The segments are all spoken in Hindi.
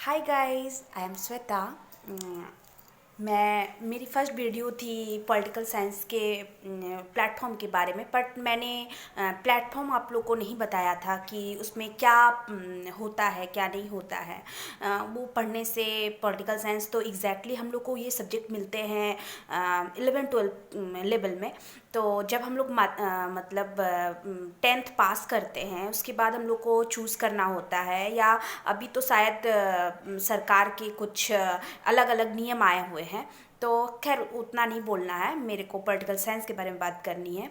Hi guys, I am Shweta. मैं मेरी फर्स्ट वीडियो थी पॉलिटिकल साइंस के प्लेटफॉर्म के बारे में, बट मैंने प्लेटफॉर्म आप लोग को नहीं बताया था कि उसमें क्या होता है क्या नहीं होता है। वो पढ़ने से पॉलिटिकल साइंस तो एग्जैक्टली हम लोग को ये सब्जेक्ट मिलते हैं 11-12 लेवल में। तो जब हम लोग मतलब 10th पास करते हैं उसके बाद हम लोग को चूज़ करना होता है, या अभी तो शायद सरकार के कुछ अलग अलग नियम आए हुए हैं। तो खैर उतना नहीं बोलना है, मेरे को पॉलिटिकल साइंस के बारे में बात करनी है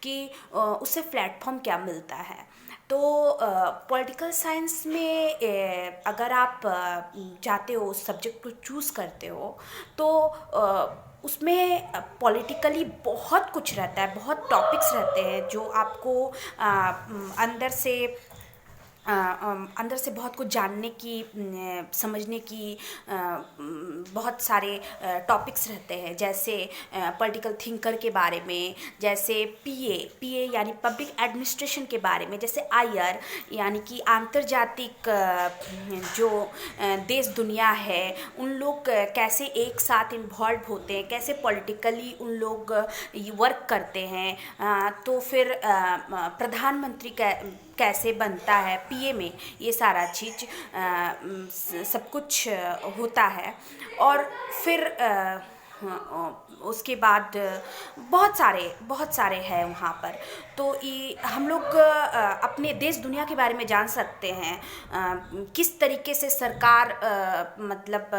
कि उससे प्लेटफॉर्म क्या मिलता है। तो पॉलिटिकल साइंस में अगर आप चाहते हो उस सब्जेक्ट को चूज़ करते हो तो उसमें पॉलिटिकली बहुत कुछ रहता है, बहुत टॉपिक्स रहते हैं जो आपको अंदर से बहुत कुछ जानने की, समझने की, बहुत सारे टॉपिक्स रहते हैं। जैसे पॉलिटिकल थिंकर के बारे में, जैसे पीए यानी पब्लिक एडमिनिस्ट्रेशन के बारे में, जैसे आईआर यानी कि आंतर्जातिक जो देश दुनिया है उन लोग कैसे एक साथ इन्वॉल्व होते हैं, कैसे पॉलिटिकली उन लोग वर्क करते हैं। तो फिर प्रधानमंत्री कैसे बनता है पीए में, ये सारा चीज़ सब कुछ होता है। और फिर उसके बाद बहुत सारे हैं वहाँ पर। तो ये हम लोग अपने देश दुनिया के बारे में जान सकते हैं, किस तरीके से सरकार मतलब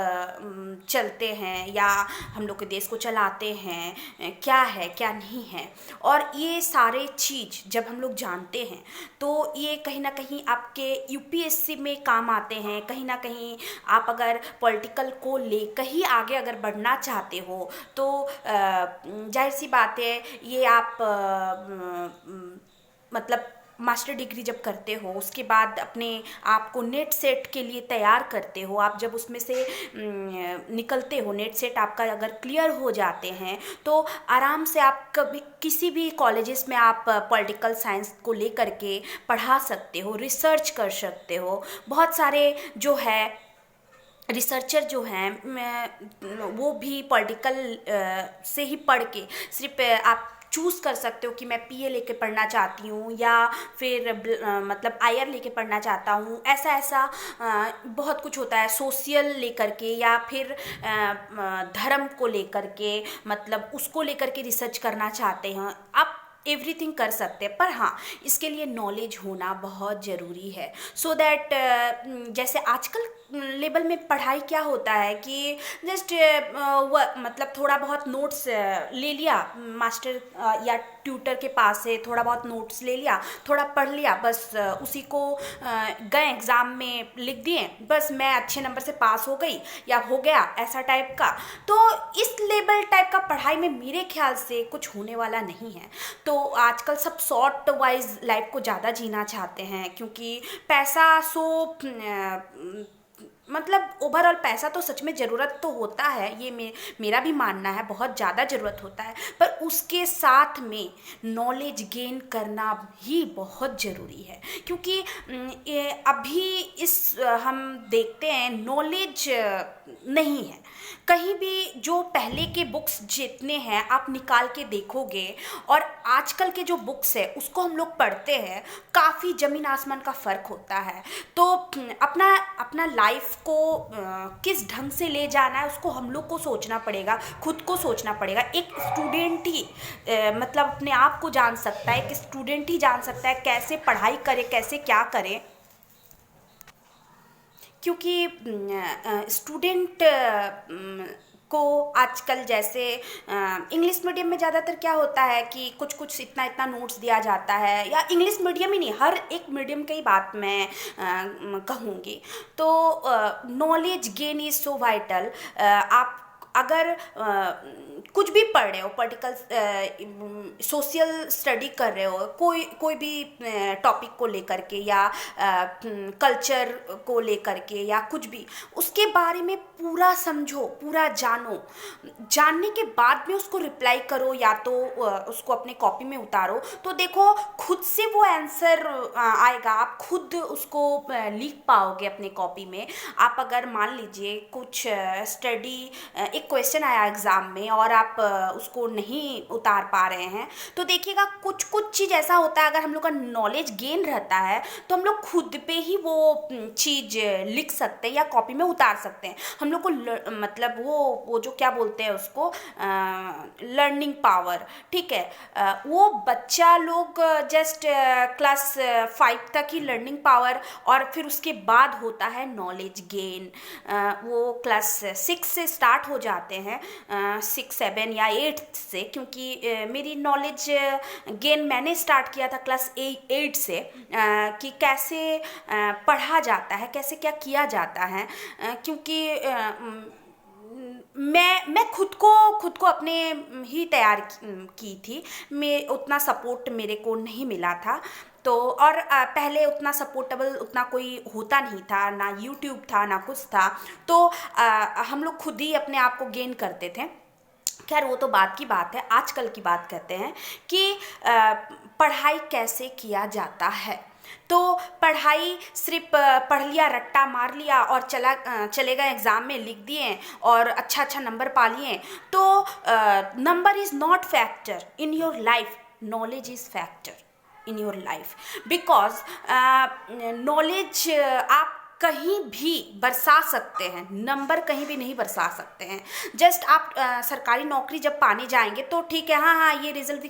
चलते हैं या हम लोग के देश को चलाते हैं, क्या है क्या नहीं है। और ये सारे चीज़ जब हम लोग जानते हैं तो ये कहीं ना कहीं आपके यूपीएससी में काम आते हैं। कहीं ना कहीं आप अगर पॉलिटिकल को लेकर ही आगे अगर बढ़ना चाहते हो तो जाहिर सी बात है ये आप मतलब मास्टर डिग्री जब करते हो उसके बाद अपने आप को नेट सेट के लिए तैयार करते हो। आप जब उसमें से निकलते हो, नेट सेट आपका अगर क्लियर हो जाते हैं तो आराम से आप कभी किसी भी कॉलेजेस में आप पॉलिटिकल साइंस को लेकर के पढ़ा सकते हो, रिसर्च कर सकते हो। बहुत सारे जो है रिसर्चर जो हैं वो भी पॉलिटिकल से ही पढ़ के सिर्फ आप चूज़ कर सकते हो कि मैं पीए लेके पढ़ना चाहती हूँ या फिर मतलब आईआर लेके पढ़ना चाहता हूँ। ऐसा ऐसा बहुत कुछ होता है, सोशल लेकर के या फिर धर्म को लेकर के, मतलब उसको लेकर के रिसर्च करना चाहते हैं। आप एवरीथिंग कर सकते हैं, पर हाँ इसके लिए नॉलेज होना बहुत ज़रूरी है। सो दैट जैसे आजकल लेवल में पढ़ाई क्या होता है कि जस्ट मतलब थोड़ा बहुत नोट्स ले लिया मास्टर या ट्यूटर के पास से, थोड़ा बहुत नोट्स ले लिया, थोड़ा पढ़ लिया, बस उसी को गए एग्ज़ाम में लिख दिए, बस मैं अच्छे नंबर से पास हो गई या हो गया, ऐसा टाइप का। तो इस लेवल टाइप का पढ़ाई में मेरे ख्याल से कुछ होने वाला नहीं है। तो आजकल सब शॉर्ट वाइज लाइफ को ज़्यादा जीना चाहते हैं क्योंकि पैसा मतलब ओवरऑल पैसा तो सच में ज़रूरत तो होता है, ये मेरा भी मानना है, बहुत ज़्यादा ज़रूरत होता है। पर उसके साथ में नॉलेज गेन करना ही बहुत ज़रूरी है क्योंकि ये अभी हम देखते हैं नॉलेज नहीं है कहीं भी। जो पहले के बुक्स जितने हैं आप निकाल के देखोगे और आजकल के जो बुक्स है उसको हम लोग पढ़ते हैं, काफ़ी ज़मीन आसमान का फ़र्क होता है। तो अपना अपना लाइफ को किस ढंग से ले जाना है उसको हम लोग को सोचना पड़ेगा, खुद को सोचना पड़ेगा। एक स्टूडेंट ही मतलब अपने आप को जान सकता है, एक स्टूडेंट ही जान सकता है कैसे पढ़ाई करे, कैसे क्या करे। क्योंकि स्टूडेंट को आजकल जैसे इंग्लिश मीडियम में ज़्यादातर क्या होता है कि कुछ कुछ इतना इतना नोट्स दिया जाता है, या इंग्लिश मीडियम ही नहीं हर एक मीडियम की बात मैं कहूँगी। तो knowledge gain is so vital. आप अगर कुछ भी पढ़ रहे हो, पर्टिकुलर सोशल स्टडी कर रहे हो, कोई भी टॉपिक को लेकर के या कल्चर को लेकर के या कुछ भी, उसके बारे में पूरा समझो, पूरा जानो। जानने के बाद में उसको रिप्लाई करो या तो उसको अपने कॉपी में उतारो, तो देखो खुद से वो आंसर आएगा, आप खुद उसको लिख पाओगे अपने कॉपी में। आप अगर मान लीजिए कुछ स्टडी, एक क्वेश्चन आया एग्ज़ाम में और आप उसको नहीं उतार पा रहे हैं, तो देखिएगा कुछ कुछ चीज़ ऐसा होता है, अगर हम लोग का नॉलेज गेन रहता है तो हम लोग खुद पे ही वो चीज़ लिख सकते हैं या कॉपी में उतार सकते हैं। हम लोग को मतलब वो जो क्या बोलते हैं उसको, लर्निंग पावर, ठीक है। वो बच्चा लोग जस्ट क्लास 5 तक ही लर्निंग पावर, और फिर उसके बाद होता है नॉलेज गेन। वो क्लास 6 से स्टार्ट हो जाते हैं, 6, 7 या 8 से, क्योंकि मेरी नॉलेज गेन मैंने स्टार्ट किया था क्लास 8 से, कि कैसे पढ़ा जाता है, कैसे क्या किया जाता है। क्योंकि मैं खुद को अपने ही तैयार की थी। मैं उतना सपोर्ट मेरे को नहीं मिला था, तो और पहले उतना सपोर्टेबल उतना कोई होता नहीं था, ना यूट्यूब था ना कुछ था, तो हम लोग खुद ही अपने आप को गेन करते थे। खैर वो तो बात की बात है, आजकल की बात करते हैं कि पढ़ाई कैसे किया जाता है। तो पढ़ाई सिर्फ पढ़ लिया, रट्टा मार लिया और चले गए एग्ज़ाम में, लिख दिए और अच्छा नंबर पा लिए, तो number is not factor in your life, knowledge is factor in your life. Because knowledge आप कहीं भी बरसा सकते हैं, नंबर कहीं भी नहीं बरसा सकते हैं। जस्ट आप सरकारी नौकरी जब पाने जाएंगे तो ठीक है, हाँ ये रिजल्ट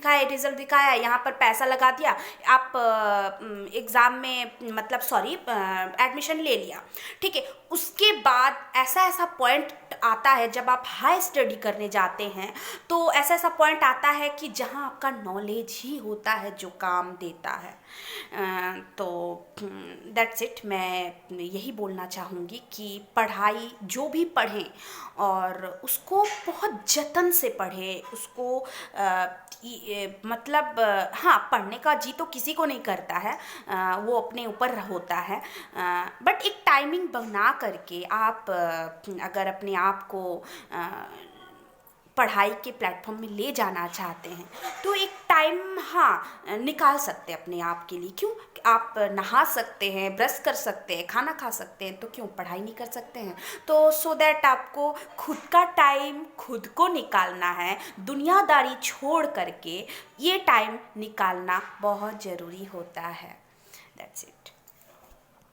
दिखाया, यहाँ पर पैसा लगा दिया, आप एग्ज़ाम में मतलब एडमिशन ले लिया, ठीक है। उसके बाद ऐसा पॉइंट आता है जब आप हाई स्टडी करने जाते हैं, तो ऐसा पॉइंट आता है कि जहाँ आपका नॉलेज ही होता है जो काम देता है। तो दैट्स इट। मैं यही बोलना चाहूँगी कि पढ़ाई जो भी पढ़ें और उसको बहुत जतन से पढ़ें, उसको मतलब हाँ, पढ़ने का जी तो किसी को नहीं करता है, वो अपने ऊपर होता है, बट एक टाइमिंग बना करके आप अगर अपने आप को पढ़ाई के प्लेटफॉर्म में ले जाना चाहते हैं तो एक टाइम हाँ निकाल सकते हैं अपने आप के लिए। क्यों, आप नहा सकते हैं, ब्रश कर सकते हैं, खाना खा सकते हैं, तो क्यों पढ़ाई नहीं कर सकते हैं। तो सो दैट आपको खुद का टाइम खुद को निकालना है, दुनियादारी छोड़ करके ये टाइम निकालना बहुत ज़रूरी होता है। That's it.